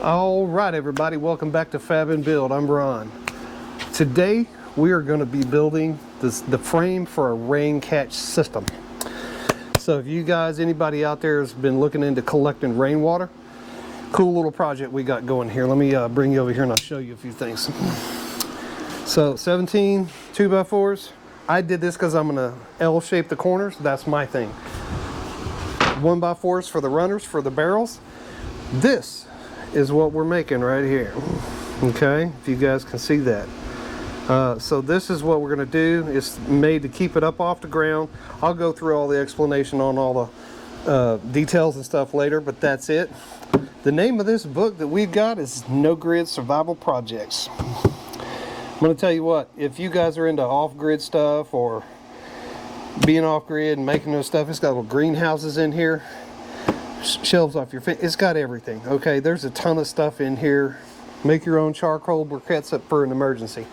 All right, everybody, welcome back to Fab and Build. I'm Ron. Today we are going to be building the frame for a rain catch system. So if you guys, anybody out there has been looking into collecting rainwater, cool little project we got going here. Let me bring you over here and I'll show you a few things. So 17 2x4s. I did this because I'm going to L-shape the corners. That's my thing. 1x4s for the runners, for the barrels. This is what we're making right here. Okay, if you guys can see that. So this is what we're going to do. It's made to keep it up off the ground. I'll go through all the explanation on all the details and stuff later, but that's it. The name of this book that we've got is No Grid Survival Projects. I'm going to tell you what, if you guys are into off-grid stuff or being off-grid and making those stuff, it's got little greenhouses in here, shelves off your fence. It's got everything. Okay, there's a ton of stuff in here. Make your own charcoal briquettes up for an emergency.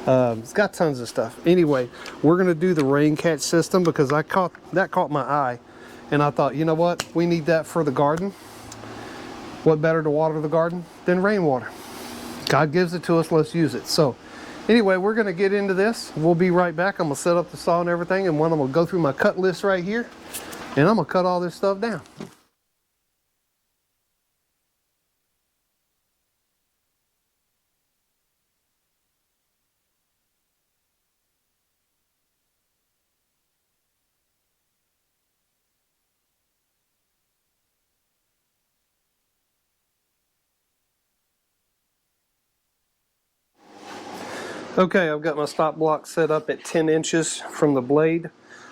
It's got tons of stuff. Anyway, we're going to do the rain catch system because that caught my eye, and I thought, you know what, we need that for the garden. What better to water the garden than rainwater? God gives it to us, let's use it. So anyway, we're going to get into this. We'll be right back. I'm going to set up the saw and everything, and I'm going to go through my cut list right here, and I'm going to cut all this stuff down. Okay, I've got my stop block set up at 10 inches from the blade.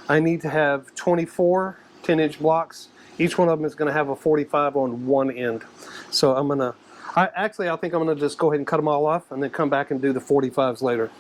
I need to have 24 10-inch blocks. Each one of them is going to have a 45 on one end. So I think I'm going to just go ahead and cut them all off and then come back and do the 45s later.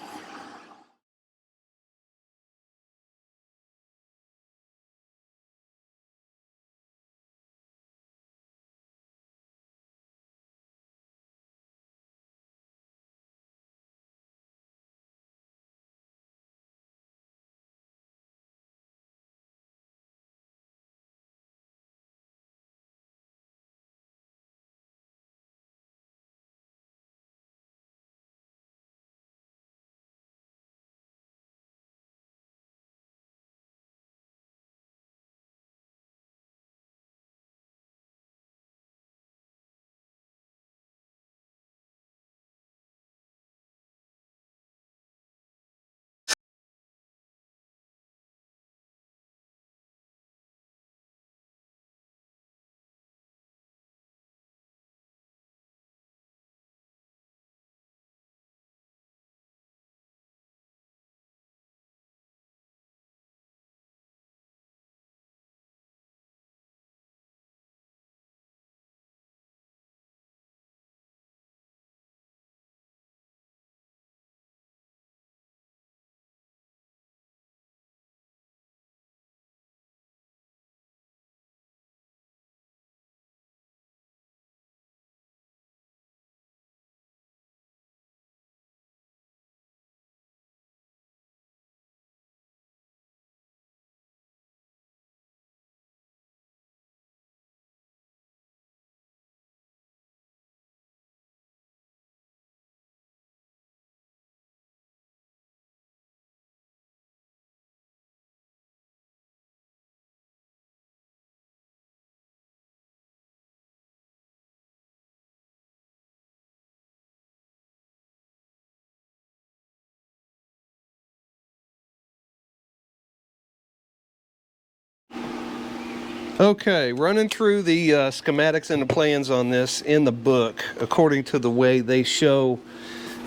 Okay, running through the schematics and the plans on this in the book, according to the way they show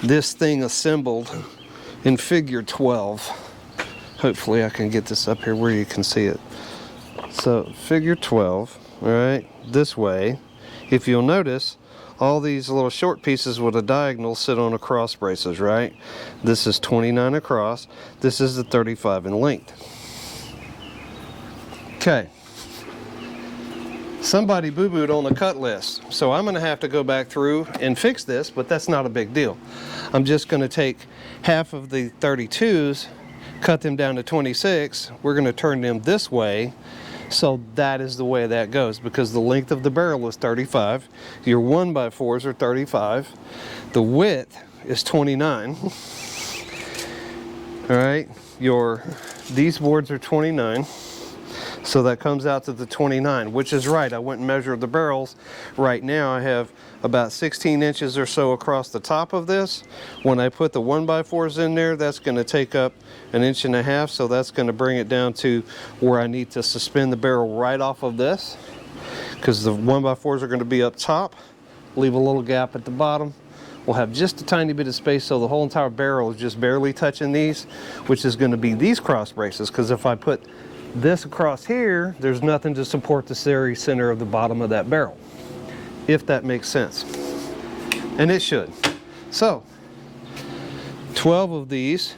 this thing assembled in figure 12. Hopefully I can get this up here where you can see it. So figure 12, all right, this way. If you'll notice, all these little short pieces with a diagonal sit on a cross braces, right? This is 29 across. This is the 35 in length. Okay. Somebody boo-booed on the cut list, so I'm going to have to go back through and fix this, but that's not a big deal. I'm just going to take half of the 32s, cut them down to 26. We're going to turn them this way So that is the way that goes, because the length of the barrel is 35. Your 1x4s are 35. The width is 29. All right, these boards are 29. So that comes out to the 29, which is right. I went and measured the barrels. Right now I have about 16 inches or so across the top of this. When I put the 1x4s in there, that's going to take up 1.5 inches. So that's going to bring it down to where I need to suspend the barrel right off of this, because the 1x4s are going to be up top, leave a little gap at the bottom. We'll have just a tiny bit of space, so the whole entire barrel is just barely touching these, which is going to be these cross braces, because if I put this across here, there's nothing to support the very center of the bottom of that barrel, if that makes sense. And it should. So 12 of these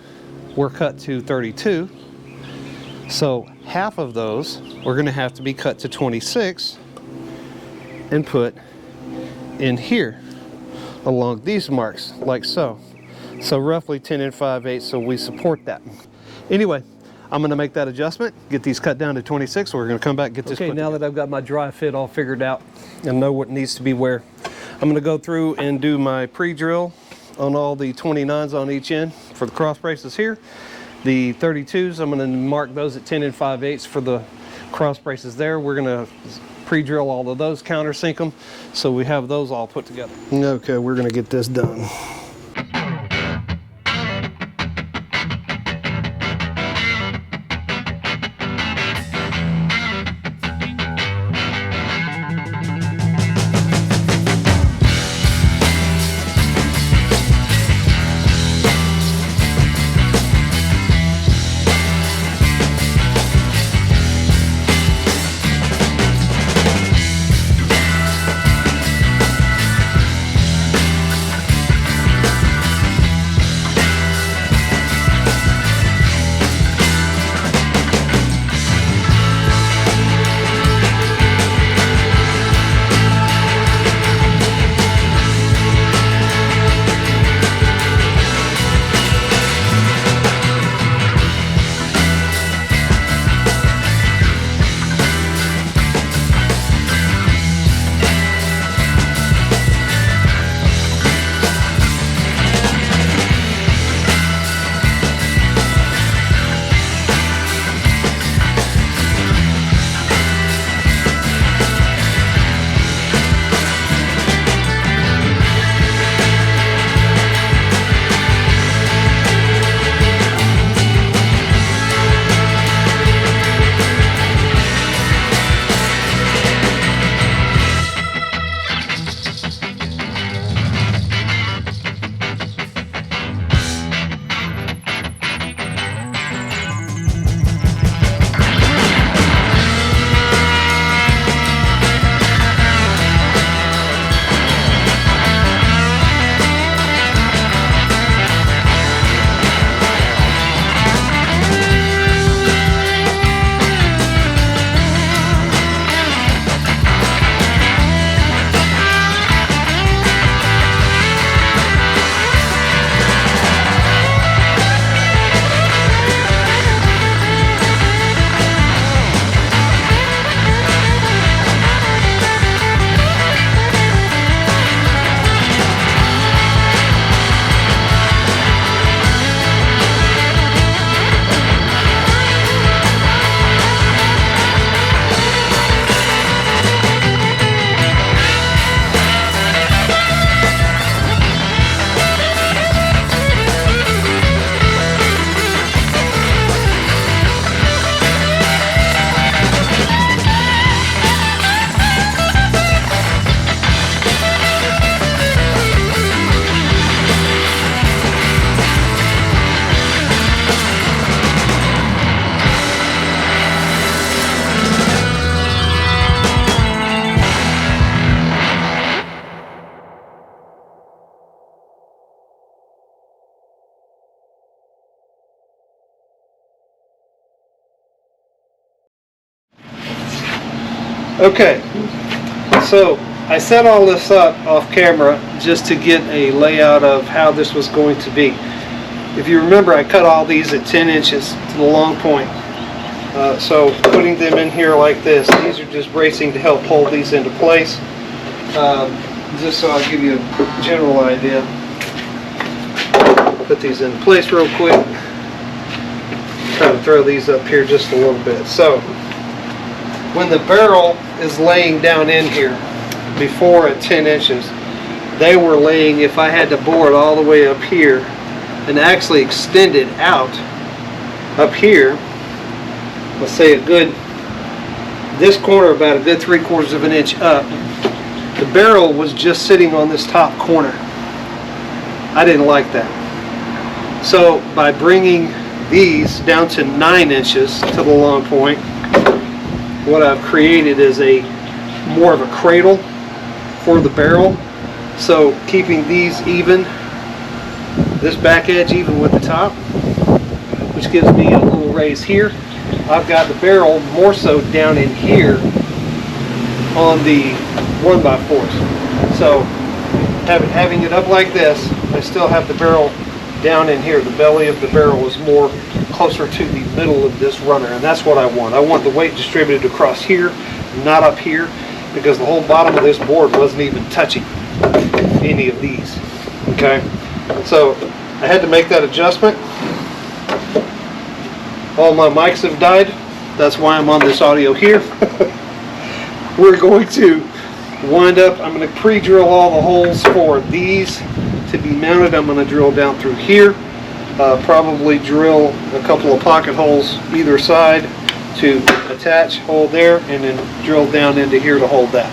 were cut to 32, so half of those are going to have to be cut to 26 and put in here along these marks, like so. So roughly 10 5/8, so we support that. Anyway, I'm going to make that adjustment, get these cut down to 26. We're going to come back and get this. Okay, now that I've got my dry fit all figured out and know what needs to be where, I'm going to go through and do my pre-drill on all the 29s on each end for the cross braces here. The 32s, I'm going to mark those at 10 5/8 for the cross braces there. We're going to pre-drill all of those, countersink them, so we have those all put together. Okay, we're going to get this done. Okay, so I set all this up off camera just to get a layout of how this was going to be. If you remember, I cut all these at 10 inches to the long point. So putting them in here like this, these are just bracing to help hold these into place. Just so I'll give you a general idea. Put these in place real quick. Try to throw these up here just a little bit. So when the barrel is laying down in here, before at 10 inches, they were laying, if I had to bore it all the way up here and actually extend it out up here, let's say a good, this corner about a good 3/4 of an inch up, the barrel was just sitting on this top corner. I didn't like that. So by bringing these down to 9 inches to the long point, what I've created is a more of a cradle for the barrel. So keeping these even, this back edge even with the top, which gives me a little raise here. I've got the barrel more so down in here on the 1x4s. So having it up like this, I still have the barrel down in here. The belly of the barrel is more closer to the middle of this runner, and that's what I want. I want the weight distributed across here, not up here, because the whole bottom of this board wasn't even touching any of these. Okay, so I had to make that adjustment. All my mics have died. That's why I'm on this audio here. We're going to wind up, I'm going to pre-drill all the holes for these to be mounted. I'm going to drill down through here, probably drill a couple of pocket holes either side to attach, hold there, and then drill down into here to hold that.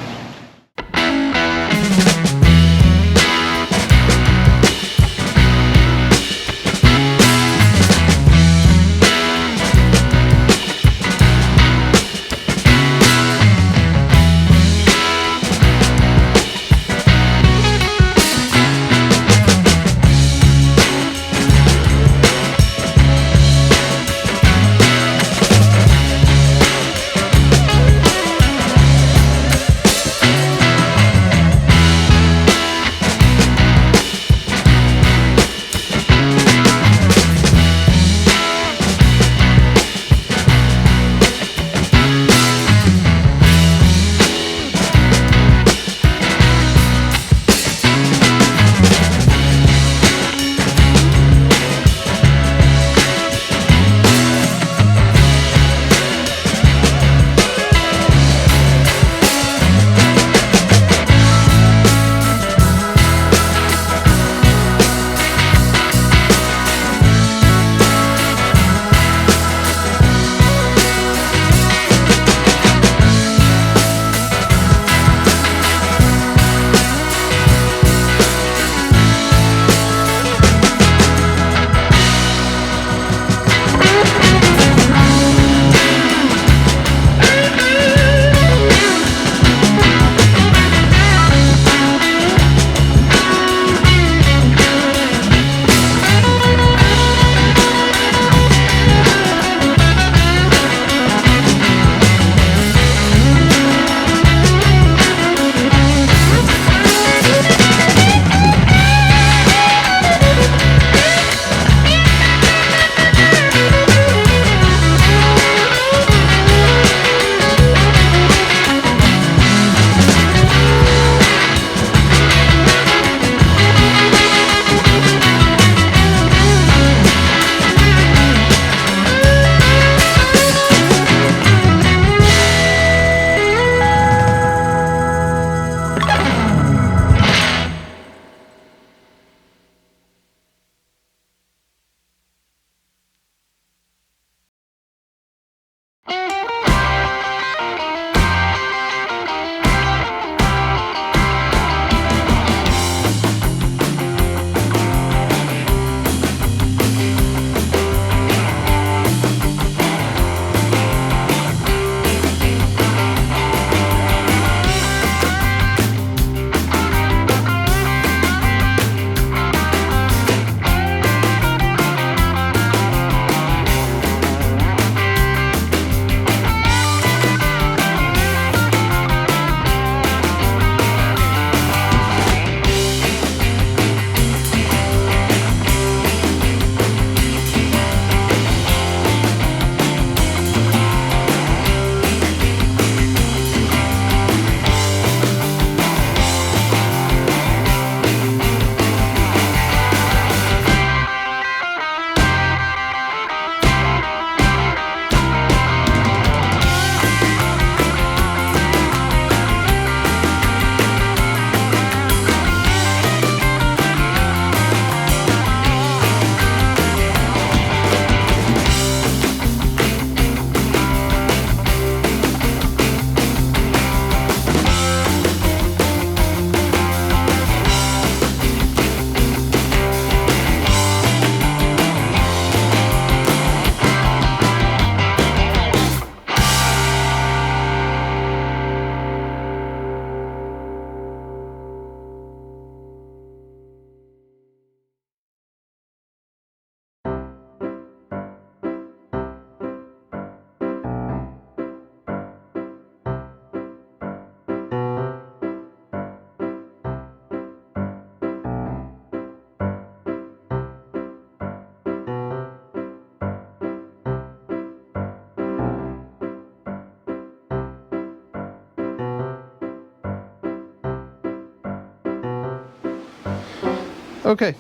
Okay,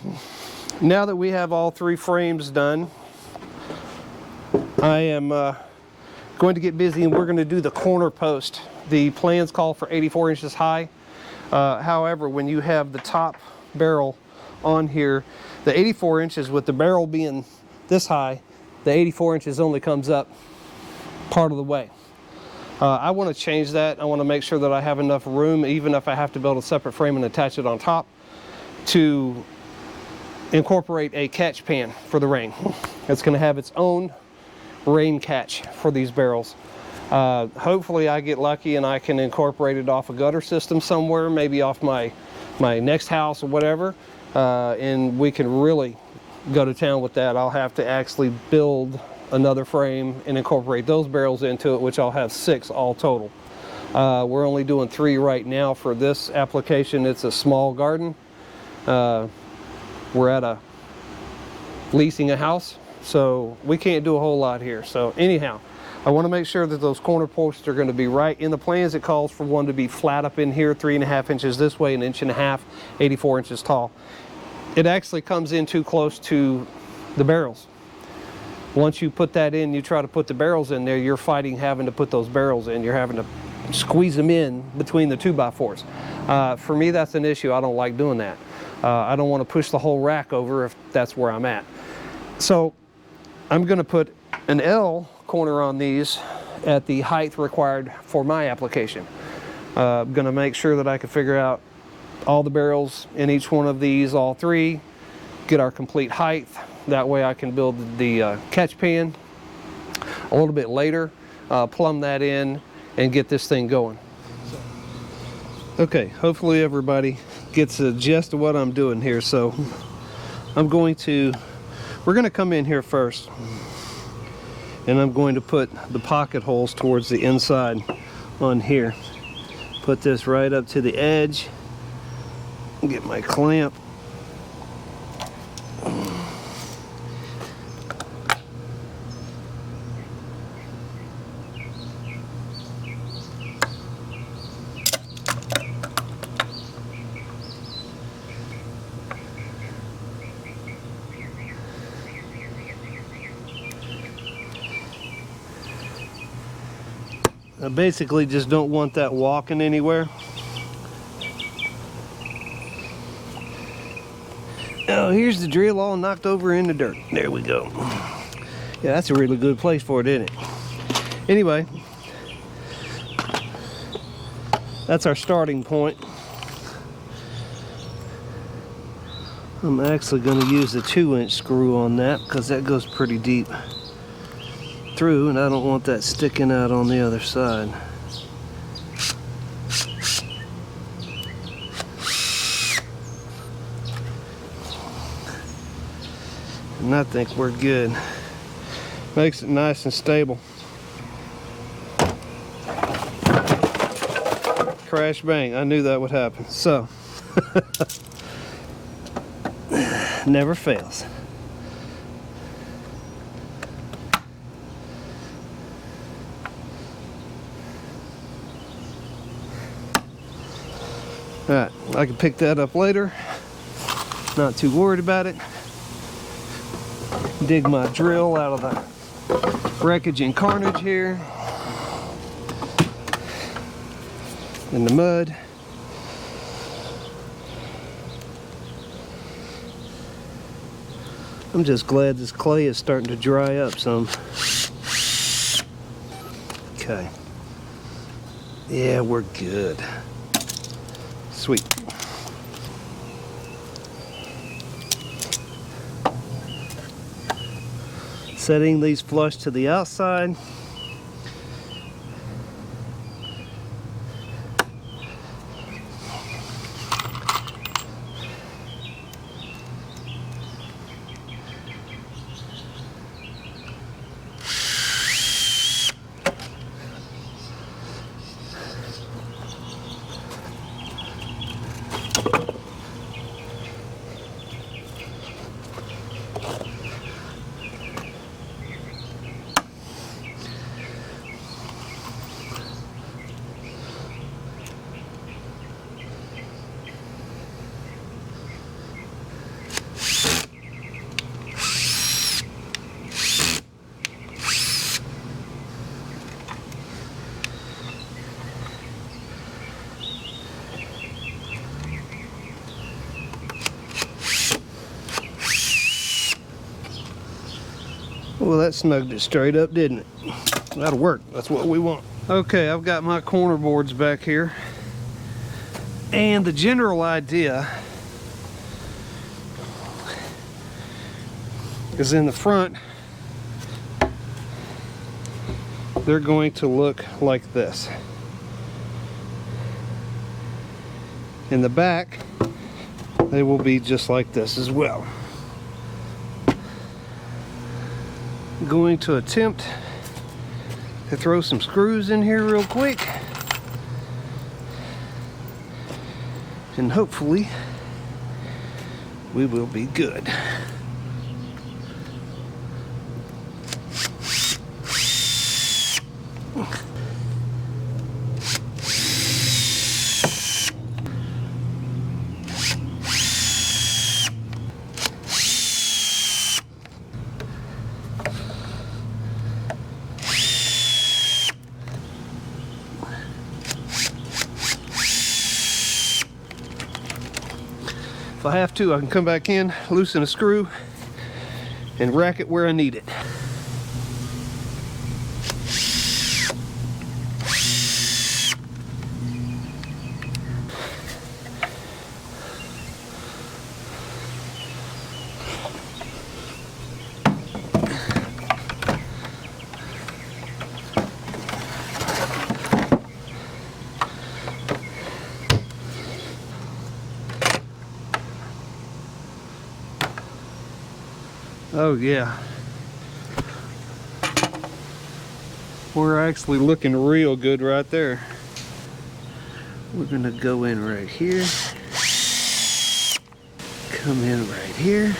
now that we have all 3 frames done, I am going to get busy and we're going to do the corner post. The plans call for 84 inches high. However, when you have the top barrel on here, the 84 inches with the barrel being this high, the 84 inches only comes up part of the way. I want to change that. I want to make sure that I have enough room, even if I have to build a separate frame and attach it on top, to incorporate a catch pan for the rain. It's going to have its own rain catch for these barrels. Hopefully I get lucky and I can incorporate it off a gutter system somewhere, maybe off my next house or whatever, and we can really go to town with that. I'll have to actually build another frame and incorporate those barrels into it, which I'll have 6 all total. We're only doing 3 right now for this application. It's a small garden. We're at leasing a house, so we can't do a whole lot here. So anyhow, I want to make sure that those corner posts are going to be right. In the plans, it calls for one to be flat up in here, 3.5 inches this way, 1.5 inches, 84 inches tall. It actually comes in too close to the barrels. Once you put that in, you try to put the barrels in there, you're fighting having to put those barrels in. You're having to squeeze them in between the 2x4s. For me, that's an issue. I don't like doing that. I don't want to push the whole rack over if that's where I'm at. So I'm going to put an L corner on these at the height required for my application. I'm going to make sure that I can figure out all the barrels in each one of these, all 3, get our complete height. That way I can build the catch pan a little bit later, plumb that in, and get this thing going. Okay, hopefully everybody gets a gist of what I'm doing here. So we're going to come in here first, and I'm going to put the pocket holes towards the inside on here. Put this right up to the edge, get my clamp. I basically just don't want that walking anywhere. Oh, here's the drill all knocked over in the dirt. There we go. Yeah, that's a really good place for it, isn't it? Anyway, that's our starting point. I'm actually going to use the 2-inch screw on that because that goes pretty deep through, and I don't want that sticking out on the other side. And I think we're good. Makes it nice and stable. Crash bang, I knew that would happen. So never fails. Alright, I can pick that up later. Not too worried about it. Dig my drill out of the wreckage and carnage here. In the mud. I'm just glad this clay is starting to dry up some. Okay. Yeah, we're good. Sweet. Setting these flush to the outside. Well, that snugged it straight up, didn't it? That'll work. That's what we want. Okay, I've got my corner boards back here. And the general idea is in the front, they're going to look like this. In the back, they will be just like this as well. I'm going to attempt to throw some screws in here real quick, and hopefully we will be good. If I have to, I can come back in, loosen a screw, and rack it where I need it. Oh yeah, we're actually looking real good right there. We're gonna go in right here, come in right here,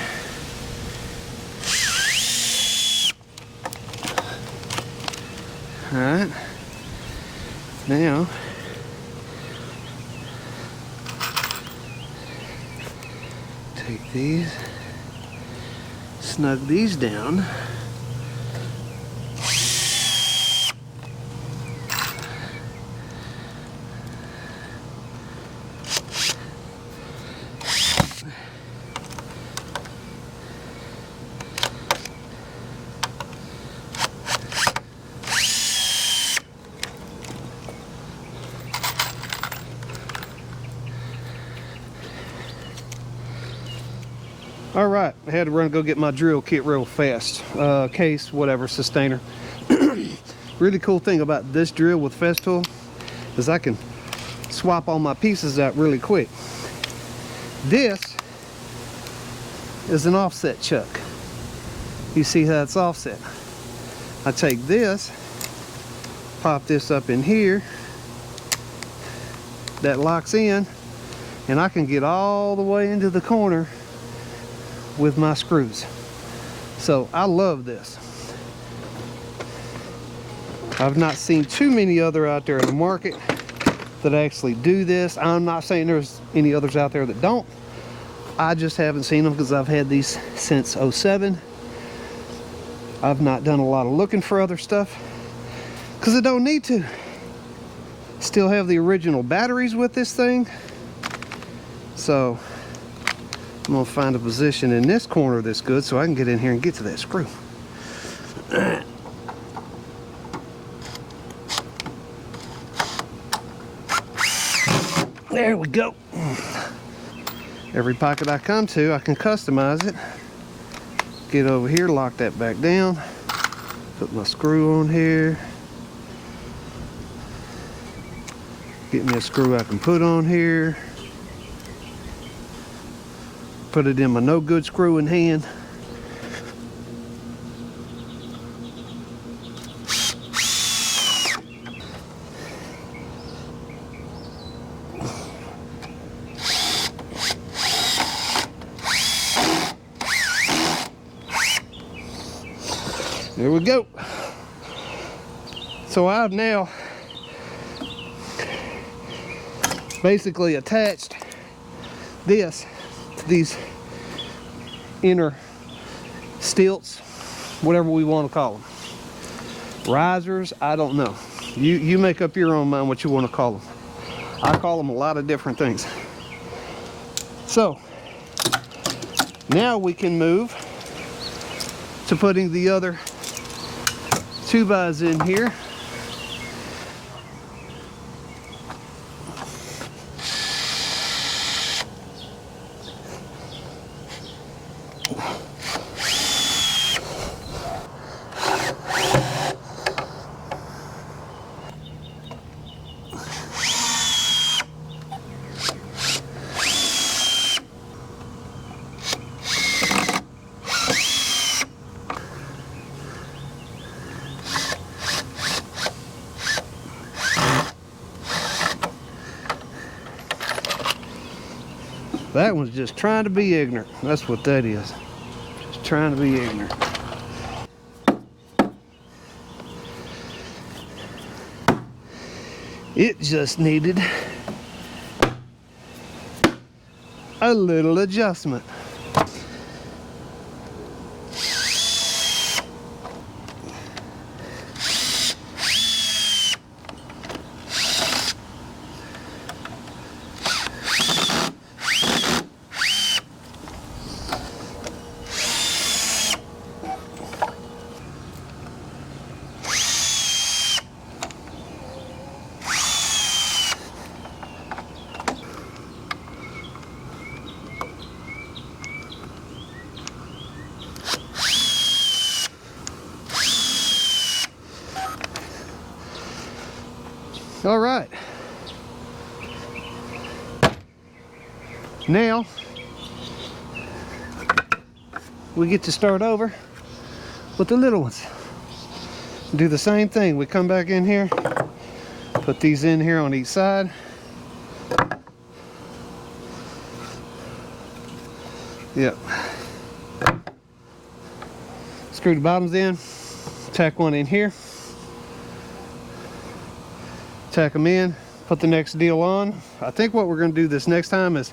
all right, now take these, snug these down. All right, I had to run and go get my drill kit real fast. Case, whatever, sustainer. Really cool thing about this drill with Festool is I can swap all my pieces out really quick. This is an offset chuck. You see how it's offset. I take this, pop this up in here, that locks in, and I can get all the way into the corner with my screws. So I love this. I've not seen too many other out there in the market that actually do this. I'm not saying there's any others out there that don't. I just haven't seen them because I've had these since '07. I've not done a lot of looking for other stuff because I don't need to. Still have the original batteries with this thing. So I'm gonna find a position in this corner that's good so I can get in here and get to that screw. There we go. Every pocket I come to, I can customize it. Get over here, lock that back down, put my screw on here. Get me a screw I can put on here. Put it in my no good screw in hand. There we go. So I've now basically attached this to these inner stilts, whatever we want to call them. Risers, I don't know. You make up your own mind what you want to call them. I call them a lot of different things. So now we can move to putting the other 2x in here. That one's just trying to be ignorant. That's what that is. Just trying to be ignorant. It just needed a little adjustment. All right, now we get to start over with the little ones. Do the same thing. We come back in here, put these in here on each side. Yep. Screw the bottoms in, tack one in here. Tack them in, put the next deal on. I think what we're going to do this next time is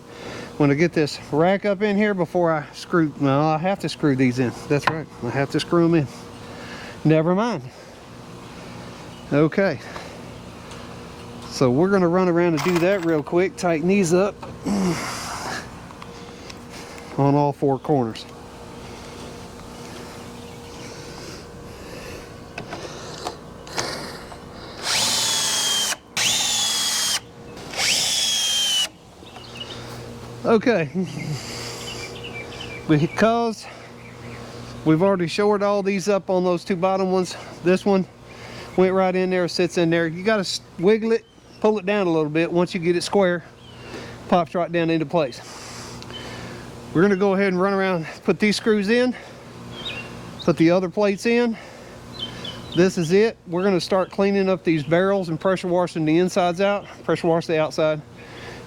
when I get this rack up in here before I screw, no, I have to screw these in. That's right, I have to screw them in. Never mind. Okay, so we're going to run around and do that real quick. Tighten these up on all four corners. Okay, because we've already shored all these up on those two bottom ones, this one went right in there, sits in there. You got to wiggle it, pull it down a little bit. Once you get it square, pops right down into place. We're going to go ahead and run around, put these screws in, put the other plates in. This is it. We're going to start cleaning up these barrels and pressure washing the insides out, pressure wash the outside.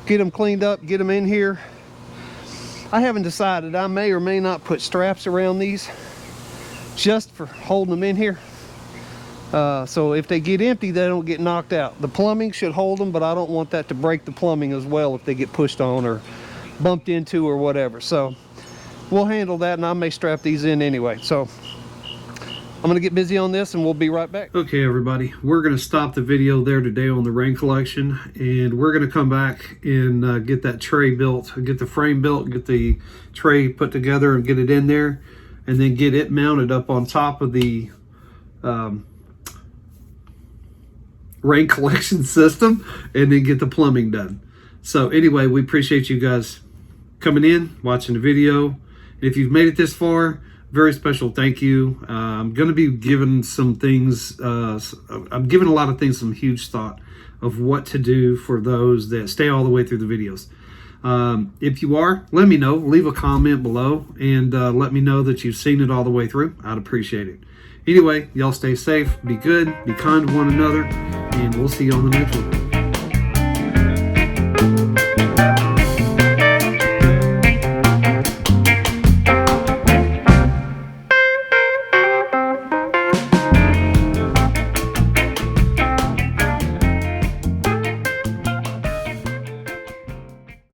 Get them cleaned up, get them in here. I haven't decided. I may or may not put straps around these just for holding them in here. So if they get empty, they don't get knocked out. The plumbing should hold them, but I don't want that to break the plumbing as well if they get pushed on or bumped into or whatever. So we'll handle that, and I may strap these in anyway. So I'm gonna get busy on this and we'll be right back. Okay, everybody, we're gonna stop the video there today on the rain collection, and we're gonna come back and get that tray built, get the frame built, get the tray put together and get it in there, and then get it mounted up on top of the rain collection system, and then get the plumbing done. So anyway, we appreciate you guys coming in, watching the video. And if you've made it this far, very special thank you. I'm going to be giving some things, I'm giving a lot of things some huge thought of what to do for those that stay all the way through the videos. If you are, let me know. Leave a comment below and let me know that you've seen it all the way through. I'd appreciate it. Anyway, y'all stay safe, be good, be kind to one another, and we'll see you on the next one.